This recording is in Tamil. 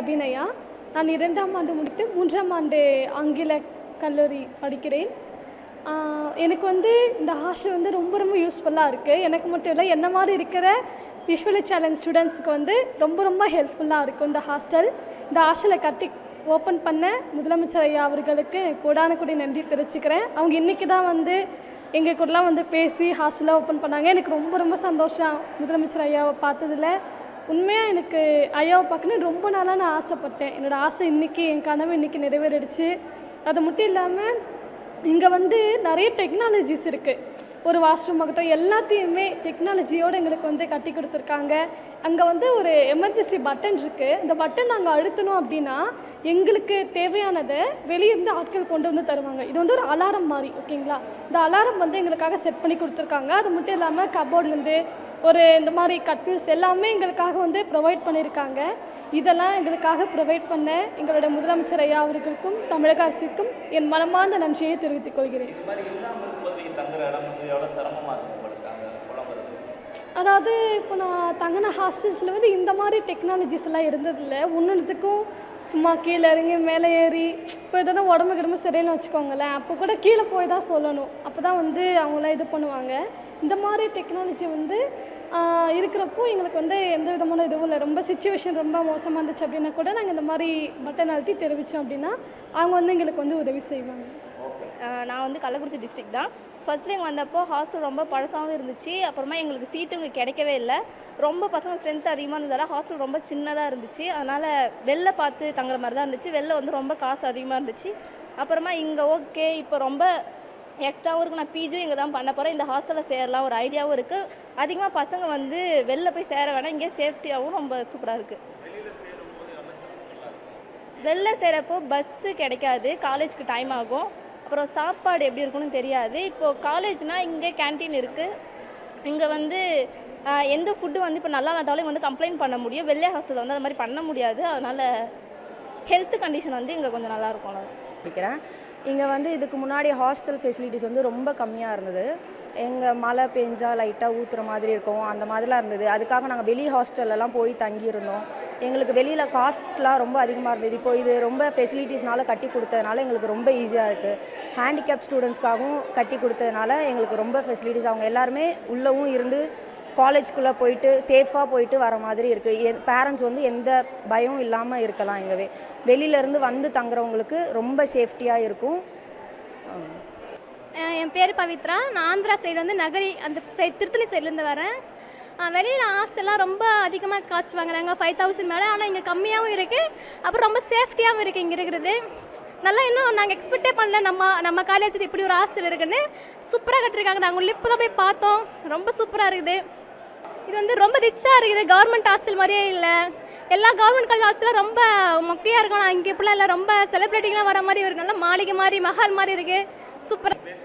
அபிநயா. நான் 2ஆம் ஆண்டு முடித்து 3ஆம் ஆண்டு ஆங்கில கல்லூரி படிக்கிறேன். எனக்கு இந்த ஹாஸ்டல் ரொம்ப ரொம்ப யூஸ்ஃபுல்லாக இருக்குது. எனக்கு மட்டும் இல்லை, என்ன மாதிரி இருக்கிற விஷுவலி சேலஞ்ச் ஸ்டூடெண்ட்ஸுக்கு ரொம்ப ரொம்ப ஹெல்ப்ஃபுல்லாக இருக்கும் இந்த ஹாஸ்டல். இந்த ஹாஸ்டலை கட்டி ஓப்பன் பண்ண முதலமைச்சர் ஐயா அவர்களுக்கு கோடான கோடி நன்றி தெரிவிச்சுக்கிறேன். அவங்க இன்றைக்கி தான் எங்கள் கூடலாம் பேசி ஹாஸ்டலாக ஓப்பன் பண்ணாங்க. எனக்கு ரொம்ப ரொம்ப சந்தோஷம் முதலமைச்சர் ஐயாவை பார்த்ததில். உண்மையாக எனக்கு ஐயாவை பார்க்கணுன்னு ரொம்ப நாளாக நான் ஆசைப்பட்டேன். என்னோடய ஆசை இன்றைக்கி, என் கனவு இன்றைக்கி நிறைவேறிடுச்சு. அது மட்டும் இல்லாமல் இங்கே நிறைய டெக்னாலஜிஸ் இருக்குது. ஒரு வாஷ்ரூம் ஆகட்டும், எல்லாத்தையுமே டெக்னாலஜியோடு எங்களுக்கு கட்டி கொடுத்துருக்காங்க. அங்கே ஒரு எமர்ஜென்சி பட்டன் இருக்குது. இந்த பட்டன் நாங்கள் அழுத்தணும் அப்படின்னா எங்களுக்கு தேவையானதை வெளியிருந்து ஆட்கள் கொண்டு தருவாங்க. இது ஒரு அலாரம் மாதிரி, ஓகேங்களா? இந்த அலாரம் எங்களுக்காக செட் பண்ணி கொடுத்துருக்காங்க. அது மட்டும் இல்லாமல் கபோர்ட்லேருந்து இந்த மாதிரி கட்டில்ஸ் எல்லாமே எங்களுக்காக ப்ரொவைட் பண்ணியிருக்காங்க. இதெல்லாம் எங்களுக்காக ப்ரொவைட் பண்ண எங்களோட முதலமைச்சர் ஐயா அவர்களுக்கும் தமிழக அரசுக்கும் என் மனமார்ந்த நன்றியை தெரிவித்துக் கொள்கிறேன். அதாவது இப்போ நான் தங்கின ஹாஸ்டல்ஸில் இந்த மாதிரி டெக்னாலஜிஸ் எல்லாம் இருந்ததில்லை. ஒன்றுத்துக்கும் சும்மா கீழே இறங்கி மேலே ஏறி இப்போ எதனா உடம்பு சரியில்லைன்னு வச்சுக்கோங்களேன், அப்போ கூட கீழே போய் தான் சொல்லணும். அப்போ தான் அவங்களாம் இது பண்ணுவாங்க. இந்த மாதிரி டெக்னாலஜி இருக்கிறப்போ எங்களுக்கு எந்த விதமான இதுவும் இல்லை. ரொம்ப சிச்சுவேஷன் ரொம்ப மோசமாக இருந்துச்சு அப்படின்னா கூட நாங்கள் இந்த மாதிரி பட்டன் அழுத்தி தெரிவித்தோம் அப்படின்னா அவங்க எங்களுக்கு உதவி செய்வாங்க. நான் கள்ளக்குறிச்சி டிஸ்ட்ரிக்ட் தான். ஃபர்ஸ்ட்ல இங்கே வந்தப்போ ஹாஸ்டல் ரொம்ப பழசாகவும் இருந்துச்சு. அப்புறமா எங்களுக்கு சீட்டு இங்கே கிடைக்கவே இல்லை. ரொம்ப பசங்க ஸ்ட்ரென்த் அதிகமாக இருந்ததால் ஹாஸ்டல் ரொம்ப சின்னதாக இருந்துச்சு. அதனால் வெளில பார்த்து தங்குற மாதிரி தான் இருந்துச்சு. வெளில ரொம்ப காசு அதிகமாக இருந்துச்சு. அப்புறமா இங்கே ஓகே, இப்போ ரொம்ப எக்ஸ்ட்ராவும் இருக்குது. நான் பிஜியும் இங்கே தான் பண்ண போகிறேன். இந்த ஹாஸ்டலில் சேரலாம் ஒரு ஐடியாவும் இருக்குது. அதிகமாக பசங்க வெளில போய் சேர வேணாம், இங்கே சேஃப்டியாகவும் ரொம்ப சூப்பராக இருக்குது. வெளில சேரப்போ பஸ்ஸு கிடைக்காது, காலேஜுக்கு டைம் ஆகும். அப்புறம் சாப்பாடு எப்படி இருக்குன்னு தெரியாது. இப்போது காலேஜ்னால் இங்கே கேன்டீன் இருக்குது. இங்கே எந்த ஃபுட்டு இப்போ நல்லா இல்லாட்டாலும் கம்ப்ளைண்ட் பண்ண முடியும். வெளியே ஹாஸ்டலில் அது மாதிரி பண்ண முடியாது. அதனால் ஹெல்த் கண்டிஷன் இங்கே கொஞ்சம் நல்லாயிருக்கும். நான் படிக்கிறேன். இங்கே இதுக்கு முன்னாடி ஹாஸ்டல் ஃபெசிலிட்டிஸ் ரொம்ப கம்மியாக இருந்தது. எங்கள் மழை பெஞ்சா லைட்டாக ஊற்றுற மாதிரி இருக்கும், அந்த மாதிரிலாம் இருந்தது. அதுக்காக நாங்கள் வெளி ஹாஸ்டல்லாம் போய் தங்கியிருந்தோம். எங்களுக்கு வெளியில் காஸ்ட்லாம் ரொம்ப அதிகமாக இருந்தது. இப்போ இது ரொம்ப ஃபெசிலிட்டிஸ்னால கட்டி கொடுத்ததுனால எங்களுக்கு ரொம்ப ஈஸியாக இருக்குது. ஹேண்டிகேப் ஸ்டூடெண்ட்ஸ்க்காகவும் கட்டி கொடுத்ததுனால எங்களுக்கு ரொம்ப ஃபெசிலிட்டிஸ், அவங்க எல்லாருமே உள்ளவும் இருந்து காலேஜ்குள்ளே போயிட்டு சேஃபாக போயிட்டு வர மாதிரி இருக்குது. பேரண்ட்ஸ் எந்த பயம் இல்லாமல் இருக்கலாம். இங்கே வெளியிலேருந்து தங்குறவங்களுக்கு ரொம்ப சேஃப்டியாக இருக்கும். என் பேர் பவித்ரா. நான் ஆந்திரா சைடு நகரி அந்த சைடு திருத்தணி சைட்லேருந்து வரேன். வெளியில் ஹாஸ்டல்லாம் ரொம்ப அதிகமாக காஸ்ட் வாங்குறாங்க, 5000 மேலே. ஆனால் இங்கே கம்மியாகவும் இருக்குது, அப்புறம் ரொம்ப சேஃப்டியாகவும் இருக்குது இங்கே இருக்கிறது. நல்லா இன்னும் நாங்கள் எக்ஸ்பெக்டே பண்ணல நம்ம காலேஜில் இப்படி ஒரு ஹாஸ்டல் இருக்குன்னு. சூப்பராக கட்டிருக்காங்க. நாங்கள் இப்போ தான் போய் பார்த்தோம், ரொம்ப சூப்பராக இருக்குது. இது ரொம்ப ரிச்சாக இருக்குது, கவர்மெண்ட் ஹாஸ்டல் மாதிரியே இல்லை. எல்லா கவர்மெண்ட் காலேஜ் ஹாஸ்டலும் ரொம்ப மொக்கையாக இருக்கும். நான் இங்கே இப்படிலாம் இல்லை, ரொம்ப செலிப்ரேட்டிங்லாம் வர மாதிரி இருக்குது. நல்லா மாளிகை மாதிரி மஹால் மாதிரி இருக்குது, சூப்பராக.